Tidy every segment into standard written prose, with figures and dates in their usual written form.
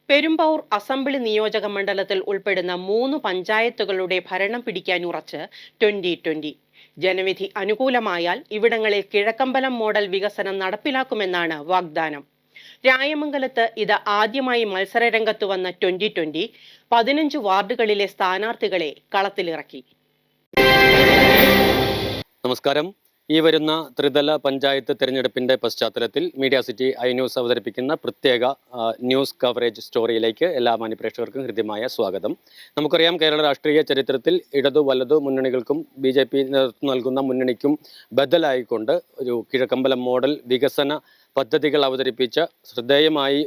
Perumbavoor assembly നിയോജക മണ്ഡലത്തിൽ ഉൾപ്പെടുന്ന 3 പഞ്ചായത്തുകളുടെ ഭരണം പിടിക്കാനുറച്ച് 2020. ജനവിധി അനുകൂലമായാൽ ഇവിടങ്ങളിൽ കിഴക്കമ്പലം മോഡൽ വികസനം നടപ്പിലാക്കുമെന്നാണ് വാഗ്ദാനം. രായമംഗലത്ത് ഇത് ആദ്യമായി മത്സരരംഗത്ത് വന്ന 2020 15 വാർഡുകളിലെ സ്ഥാനാർത്ഥികളെ കളത്തിലിറക്കി. നമസ്കാരം. ഈ വരുന്ന ത്രിതല പഞ്ചായത്ത് തിരഞ്ഞെടുപ്പിന്റെ പശ്ചാത്തലത്തിൽ മീഡിയ സിറ്റി ഐ ന്യൂസ് അവതരിപ്പിക്കുന്ന പ്രത്യേക ന്യൂസ് കവറേജ് സ്റ്റോറിയിലേക്ക് എല്ലാ മാന്യപ്രേക്ഷകർക്കും ഹൃദ്യമായ സ്വാഗതം. നമുക്കറിയാം, കേരള രാഷ്ട്രീയ ചരിത്രത്തിൽ ഇടതു വലതു മുന്നണികൾക്കും BJP നേതൃത്വം നൽകുന്ന മുന്നണിക്കും ബദലായിക്കൊണ്ട് ഒരു കിഴക്കമ്പലം മോഡൽ വികസന പദ്ധതികൾ അവതരിപ്പിച്ച ശ്രദ്ധേയമായി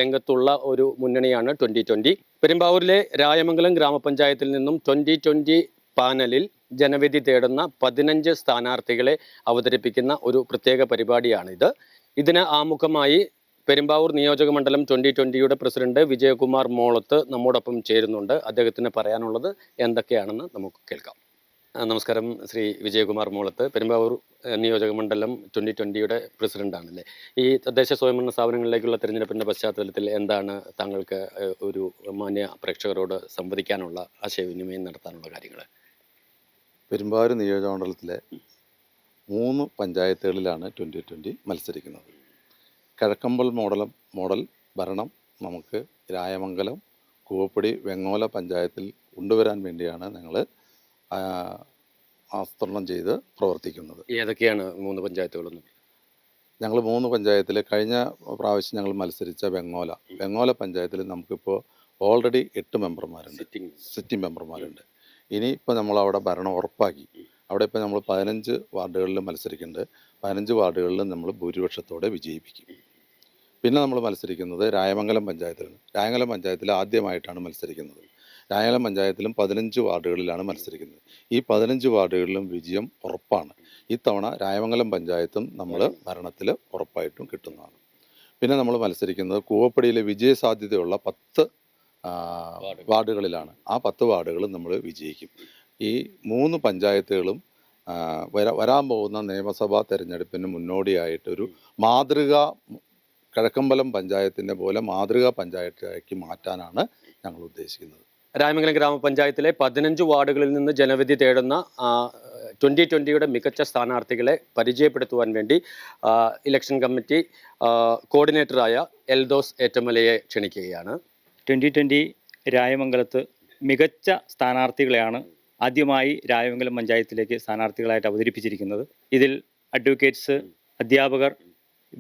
രംഗത്തുള്ള ഒരു മുന്നണിയാണ് 2020. പെരുമ്പാവൂരിലെ രായമംഗലം ഗ്രാമപഞ്ചായത്തിൽ നിന്നും 2020 പാനലിൽ ജനവിധി തേടുന്ന 15 സ്ഥാനാർത്ഥികളെ അവതരിപ്പിക്കുന്ന ഒരു പ്രത്യേക പരിപാടിയാണിത്. ഇതിന് ആമുഖമായി പെരുമ്പാവൂർ നിയോജക മണ്ഡലം 2020യുടെ പ്രസിഡന്റ് വിജയകുമാർ മോളത്ത് നമ്മോടൊപ്പം ചേരുന്നുണ്ട്. അദ്ദേഹത്തിന് പറയാനുള്ളത് എന്തൊക്കെയാണെന്ന് നമുക്ക് കേൾക്കാം. നമസ്കാരം ശ്രീ വിജയകുമാർ മോളത്ത്, പെരുമ്പാവൂർ നിയോജക മണ്ഡലം 2020യുടെ പ്രസിഡന്റാണല്ലേ. ഈ തദ്ദേശ സ്വയംഭരണ സ്ഥാപനങ്ങളിലേക്കുള്ള തിരഞ്ഞെടുപ്പിന്റെ പശ്ചാത്തലത്തിൽ എന്താണ് താങ്കൾക്ക് ഒരു മാന്യ പ്രേക്ഷകരോട് സംവദിക്കാനുള്ള, ആശയവിനിമയം നടത്താനുള്ള കാര്യങ്ങൾ? പെരുമ്പാവൂർ നിയോജകമണ്ഡലത്തിലെ 3 പഞ്ചായത്തുകളിലാണ് 2020 മത്സരിക്കുന്നത്. കിഴക്കമ്പൽ മോഡൽ ഭരണം നമുക്ക് രായമംഗലം, കൂവപ്പടി, വെങ്ങോല പഞ്ചായത്തിൽ കൊണ്ടുവരാൻ വേണ്ടിയാണ് ഞങ്ങൾ ആസൂത്രണം ചെയ്ത് പ്രവർത്തിക്കുന്നത്. ഏതൊക്കെയാണ് 3 പഞ്ചായത്തുകളൊന്നും? ഞങ്ങൾ 3 പഞ്ചായത്തിൽ കഴിഞ്ഞ പ്രാവശ്യം ഞങ്ങൾ മത്സരിച്ച വെങ്ങോല പഞ്ചായത്തിൽ നമുക്കിപ്പോൾ ഓൾറെഡി 8 മെമ്പർമാരുണ്ട്, സിറ്റിംഗ് മെമ്പർമാരുണ്ട്. ഇനിയിപ്പോൾ നമ്മളവിടെ ഭരണം ഉറപ്പാക്കി. അവിടെ ഇപ്പോൾ നമ്മൾ 15 വാർഡുകളിൽ മത്സരിക്കുന്നുണ്ട്. 15 വാർഡുകളിലും നമ്മൾ ഭൂരിപക്ഷത്തോടെ വിജയിപ്പിക്കും. പിന്നെ നമ്മൾ മത്സരിക്കുന്നത് രായമംഗലം പഞ്ചായത്തിലാണ്. രായമംഗലം പഞ്ചായത്തിൽ ആദ്യമായിട്ടാണ് മത്സരിക്കുന്നത്. രായമംഗലം പഞ്ചായത്തിലും 15 വാർഡുകളിലാണ് മത്സരിക്കുന്നത്. ഈ 15 വാർഡുകളിലും വിജയം ഉറപ്പാണ്. ഇത്തവണ രായമംഗലം പഞ്ചായത്തും നമ്മൾ ഭരണത്തിൽ ഉറപ്പായിട്ടും കിട്ടുന്നതാണ്. പിന്നെ നമ്മൾ മത്സരിക്കുന്നത് കൂവപ്പടിയിലെ വിജയസാധ്യതയുള്ള 10 വാർഡുകളിലാണ്. ആ 10 വാർഡുകളും നമ്മൾ വിജയിക്കും. ഈ 3 പഞ്ചായത്തുകളും വരാൻ പോകുന്ന നിയമസഭാ തെരഞ്ഞെടുപ്പിന് മുന്നോടിയായിട്ടൊരു കിഴക്കമ്പലം പഞ്ചായത്തിൻ്റെ പോലെ മാതൃകാ പഞ്ചായത്താക്കി മാറ്റാനാണ് ഞങ്ങൾ ഉദ്ദേശിക്കുന്നത്. രായമംഗലം ഗ്രാമപഞ്ചായത്തിലെ 15 വാർഡുകളിൽ നിന്ന് ജനവിധി തേടുന്ന 2020യുടെ മികച്ച സ്ഥാനാർത്ഥികളെ പരിചയപ്പെടുത്തുവാൻ വേണ്ടി ഇലക്ഷൻ കമ്മിറ്റി കോർഡിനേറ്ററായ എൽദോസ് ഏറ്റമലയെ ക്ഷണിക്കുകയാണ്. 2020 രായമംഗലത്ത് മികച്ച സ്ഥാനാർത്ഥികളെയാണ് ആദ്യമായി രായമംഗലം പഞ്ചായത്തിലേക്ക് സ്ഥാനാർത്ഥികളായിട്ട് അവതരിപ്പിച്ചിരിക്കുന്നത്. ഇതിൽ അഡ്വക്കേറ്റ്സ്, അധ്യാപകർ,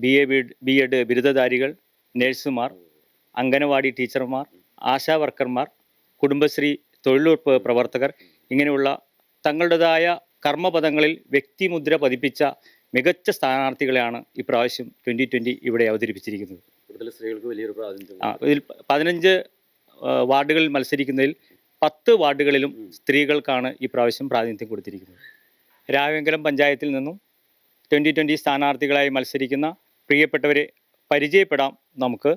BA ബിരുദധാരികൾ, നഴ്സുമാർ, അംഗനവാടി ടീച്ചർമാർ, ആശാ വർക്കർമാർ, കുടുംബശ്രീ തൊഴിലുറപ്പ് പ്രവർത്തകർ, ഇങ്ങനെയുള്ള തങ്ങളുടേതായ കർമ്മപദങ്ങളിൽ വ്യക്തിമുദ്ര പതിപ്പിച്ച മികച്ച സ്ഥാനാർത്ഥികളെയാണ് ഇപ്രാവശ്യം 2020 ഇവിടെ അവതരിപ്പിച്ചിരിക്കുന്നത്. ഇതിൽ 15 വാർഡുകളിൽ മത്സരിക്കുന്നതിൽ 10 വാർഡുകളിലും സ്ത്രീകൾക്കാണ് ഇപ്രാവശ്യം പ്രാതിനിധ്യം കൊടുത്തിരിക്കുന്നത്. രായമംഗലം പഞ്ചായത്തിൽ നിന്നും 2020 സ്ഥാനാർത്ഥികളായി മത്സരിക്കുന്ന പ്രിയപ്പെട്ടവരെ പരിചയപ്പെടാം നമുക്ക്.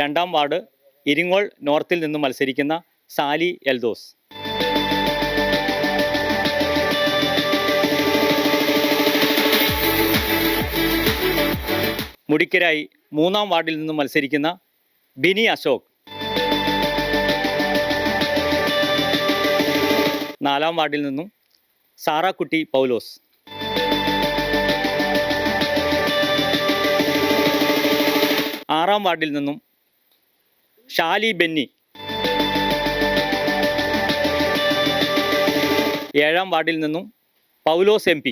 രണ്ടാം വാർഡ് ഇരിങ്ങോൾ നോർത്തിൽ നിന്നും മത്സരിക്കുന്ന സാലി എൽദോസ്. മുടിക്കരായി 3-ാം വാർഡിൽ നിന്നും മത്സരിക്കുന്ന ബിനി അശോക്. 4-ാം വാർഡിൽ നിന്നും സാറാക്കുട്ടി പൗലോസ്. 6-ാം വാർഡിൽ നിന്നും ഷാലി ബെന്നി. 7-ാം വാർഡിൽ നിന്നും പൗലോസ് MP.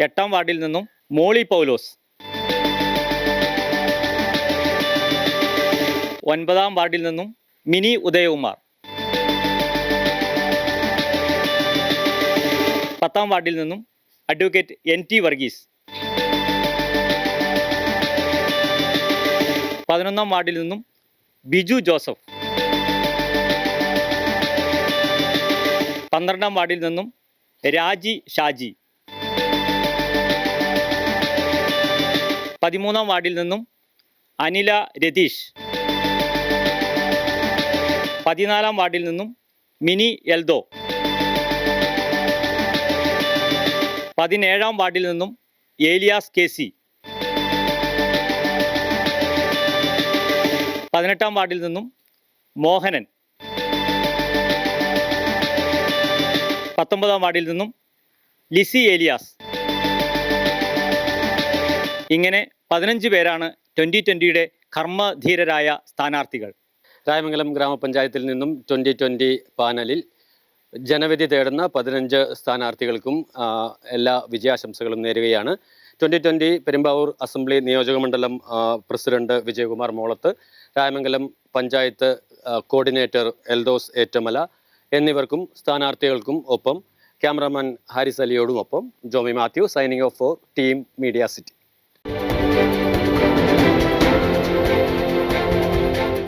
8-ാം വാർഡിൽ നിന്നും മോളി പൗലോസ്. 9-ാം വാർഡിൽ നിന്നും മിനി ഉദയകുമാർ. 10-ാം വാർഡിൽ നിന്നും അഡ്വക്കേറ്റ് NT വർഗീസ്. 11-ാം വാർഡിൽ നിന്നും ബിജു ജോസഫ്. 12ാം വാർഡിൽ നിന്നും രാജി ഷാജി, 13ാം വാർഡിൽ നിന്നും അനില രതീഷ്, 14ാം വാർഡിൽ നിന്നും മിനി എൽദോ, 17ാം വാർഡിൽ നിന്നും ഏലിയാസ് കെ സി, 18ാം വാർഡിൽ നിന്നും മോഹനൻ, 19ാം വാർഡിൽ നിന്നും ലിസി ഏലിയാസ്. ഇങ്ങനെ 15 പേരാണ് 2020 കർമ്മധീരരായ സ്ഥാനാർത്ഥികൾ. രായമംഗലം ഗ്രാമപഞ്ചായത്തിൽ നിന്നും 2020 പാനലിൽ ജനവിധി തേടുന്ന 15 സ്ഥാനാർത്ഥികൾക്കും എല്ലാ വിജയാശംസകളും നേരുകയാണ്. 2020 പെരുമ്പാവൂർ അസംബ്ലി നിയോജകമണ്ഡലം പ്രസിഡന്റ് വിജയകുമാർ മോളത്ത്, രായമംഗലം പഞ്ചായത്ത് കോർഡിനേറ്റർ എൽദോസ് ഏറ്റമല എന്നിവർക്കും സ്ഥാനാർത്ഥികൾക്കും ഒപ്പം ക്യാമറാമാൻ ഹാരിസ് അലിയോടും ഒപ്പം Jomy Mathew signing off for team media city.